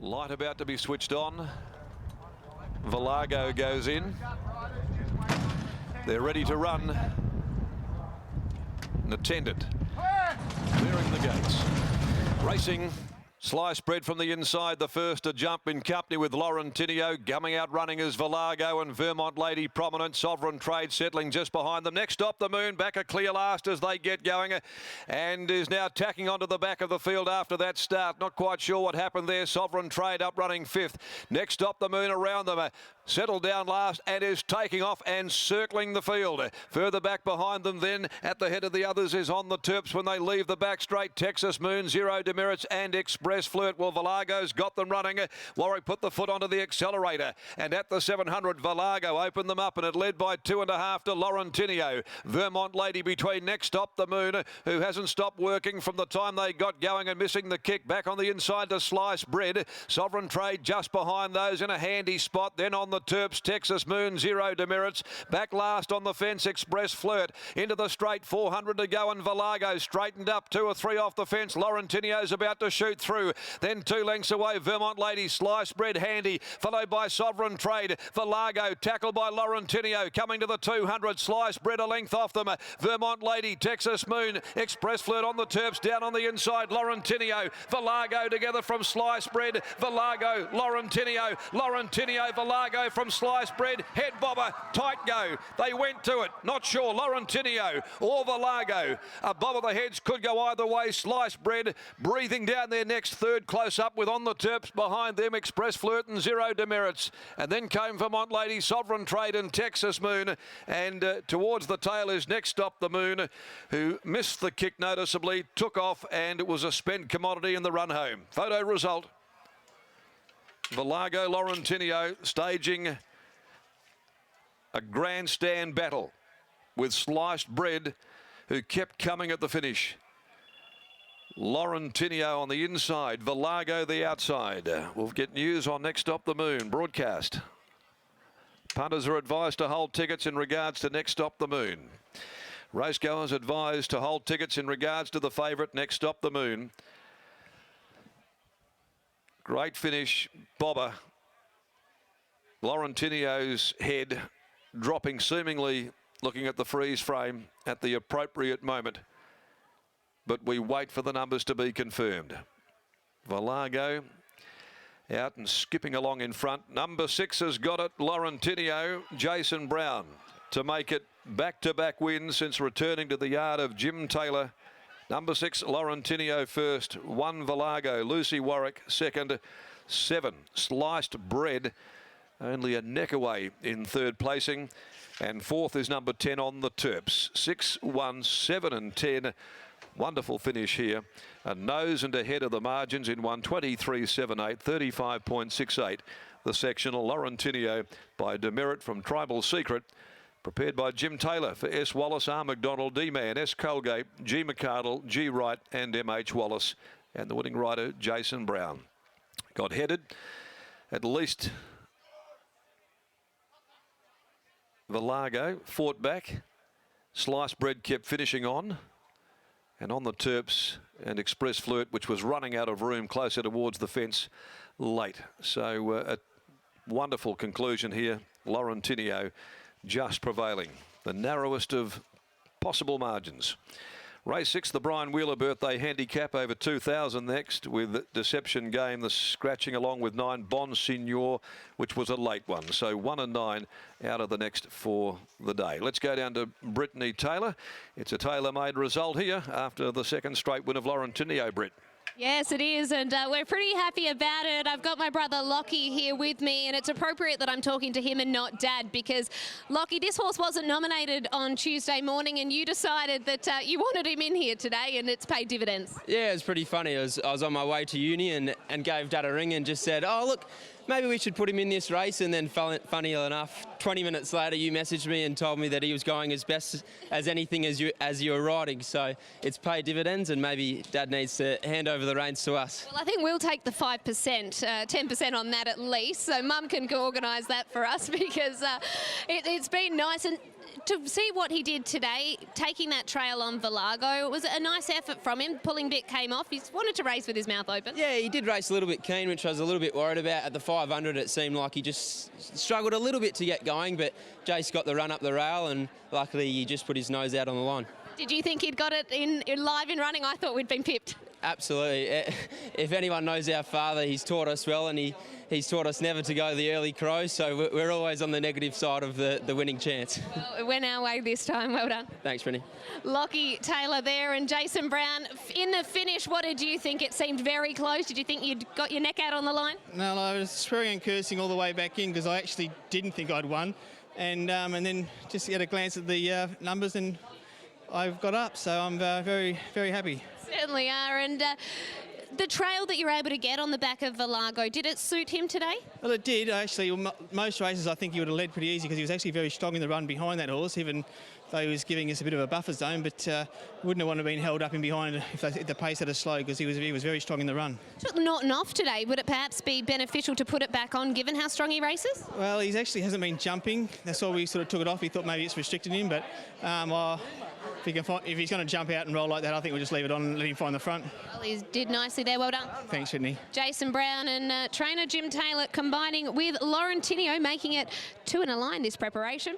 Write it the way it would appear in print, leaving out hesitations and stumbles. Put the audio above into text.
Light about to be switched on. Valago goes in. They're ready to run. An attendant clearing the gates. Racing. Slice bread from the inside, the first to jump in company with Laurentinio. Gumming out running is Valago and Vermont Lady prominent. Sovereign Trade settling just behind them. Next stop, the Moon, back a clear last as they get going, and is now tacking onto the back of the field after that start. Not quite sure what happened there. Sovereign Trade up running fifth. Next stop, the Moon around them. Settled down last and is taking off and circling the field. Further back behind them then, at the head of the others, is On the Terps when they leave the back straight. Texas Moon, Zero Demerits and Express Flirt. Well, Valago's got them running. Warwick put the foot onto the accelerator, and at the 700, Valago opened them up, and it led by 2.5 to Laurentinio. Vermont Lady between. Next stop, the Moon, who hasn't stopped working from the time they got going and missing the kick. Back on the inside to Slice Bread. Sovereign Trade just behind those in a handy spot. Then On the Terps, Texas Moon, Zero Demerits. Back last on the fence, Express Flirt. Into the straight, 400 to go, and Valago straightened up 2 or 3 off the fence. Laurentinio's about to shoot through. Then 2 lengths away, Vermont Lady, Slice Bread handy, followed by Sovereign Trade. Valago tackled by Laurentinio, coming to the 200. Slice Bread a length off them. Vermont Lady, Texas Moon, Express Flirt On the Terps down on the inside. Laurentinio, Valago together from Slice Bread. Valago, Laurentinio, Valago from Slice Bread. Head bobber, tight go. They went to it. Not sure. Laurentinio or Valago. A bob of the heads could go either way. Slice Bread breathing down their next third. Close up with On the Terps behind them, Express Flirt and Zero Demerits. And then came Vermont Lady, Sovereign Trade and Texas Moon. And towards the tail is Next Stop the Moon, who missed the kick noticeably, took off, and it was a spent commodity in the run home. Photo result. Valago, Laurentinio staging a grandstand battle with Sliced Bread, who kept coming at the finish. Laurentinio on the inside, Valago the outside. We'll get news on Next Stop the Moon broadcast. Punters are advised to hold tickets in regards to Next Stop the Moon. Racegoers advised to hold tickets in regards to the favourite Next Stop the Moon. Great finish, bobber. Laurentinio's head dropping seemingly, looking at the freeze frame at the appropriate moment. But we wait for the numbers to be confirmed. Valago out and skipping along in front. Number 6 has got it. Laurentinio, Jason Brown, to make it back-to-back wins since returning to the yard of Jim Taylor. Number 6, Laurentinio first. 1, Valago. Lucy Warwick second. 7, Sliced Bread, only a neck away in third placing. And 4th is number 10, On the Terps. 6, 1, 7 and 10. Wonderful finish here. A nose and ahead of the margins in 1:23.78, 35.68. The sectional. Laurentinio by Demerit from Tribal Secret. Prepared by Jim Taylor for S. Wallace, R. McDonald, D-Man, S. Colgate, G. McCardle, G. Wright and M.H. Wallace. And the winning rider, Jason Brown. Got headed. At least Valago fought back. Sliced Bread kept finishing on. And On the Terps and Express Flirt, which was running out of room closer towards the fence late. So a wonderful conclusion here. Laurentinio just prevailing. The narrowest of possible margins. Race 6, the Brian Wheeler birthday handicap over 2,000 next with Deception Game, the scratching along with 9 Bon Signor, which was a late one. So 1 and 9 out of the next for the day. Let's go down to Brittany Taylor. It's a tailor-made result here after the second straight win of Laurentinio, Britt. Yes, it is, and we're pretty happy about it. I've got my brother Lockie here with me, and it's appropriate that I'm talking to him and not Dad, because Lockie, this horse wasn't nominated on Tuesday morning, and you decided that you wanted him in here today, and it's paid dividends. Yeah, it was pretty funny. I was on my way to uni and gave Dad a ring and just said, oh, look, maybe we should put him in this race. And then funny enough, 20 minutes later, you messaged me and told me that he was going as best as anything as you were riding. So it's paid dividends, and maybe Dad needs to hand over the reins to us. Well, I think we'll take the 5%, 10% on that at least. So Mum can organise that for us, because it's been nice. And to see what he did today, taking that trail on Valago, it was a nice effort from him. Pulling bit came off. He wanted to race with his mouth open. Yeah, he did race a little bit keen, which I was a little bit worried about. At the 500, it seemed like he just struggled a little bit to get going, but Jace got the run up the rail, and luckily he just put his nose out on the line. Did you think he'd got it in live in running? I thought we'd been pipped. Absolutely. If anyone knows our father, he's taught us well, and he's taught us never to go the early crow, so we're always on the negative side of the winning chance. Well, it went our way this time. Well done. Thanks, Brittany. Lockie Taylor there and Jason Brown in the finish. What did you think? It seemed very close. Did you think you'd got your neck out on the line? No, I was swearing and cursing all the way back in because I actually didn't think I'd won. And then just had a glance at the numbers and I've got up, so I'm very, very happy. Certainly are. And the trail that you're able to get on the back of Valago, did it suit him today? Well, it did. Actually, most races I think he would have led pretty easy because he was actually very strong in the run behind that horse, even though he was giving us a bit of a buffer zone, but wouldn't have wanted to be held up in behind if the pace had a slow because he was very strong in the run. Took Norton off today. Would it perhaps be beneficial to put it back on given how strong he races? Well, he actually hasn't been jumping. That's why we sort of took it off. We thought maybe it's restricted him, but if he's going to jump out and roll like that, I think we'll just leave it on and let him find the front. Well, he did nicely there. Well done. Thanks, Sydney. Jason Brown and trainer Jim Taylor combining with Lauren Tinio, making it 2 in a line this preparation.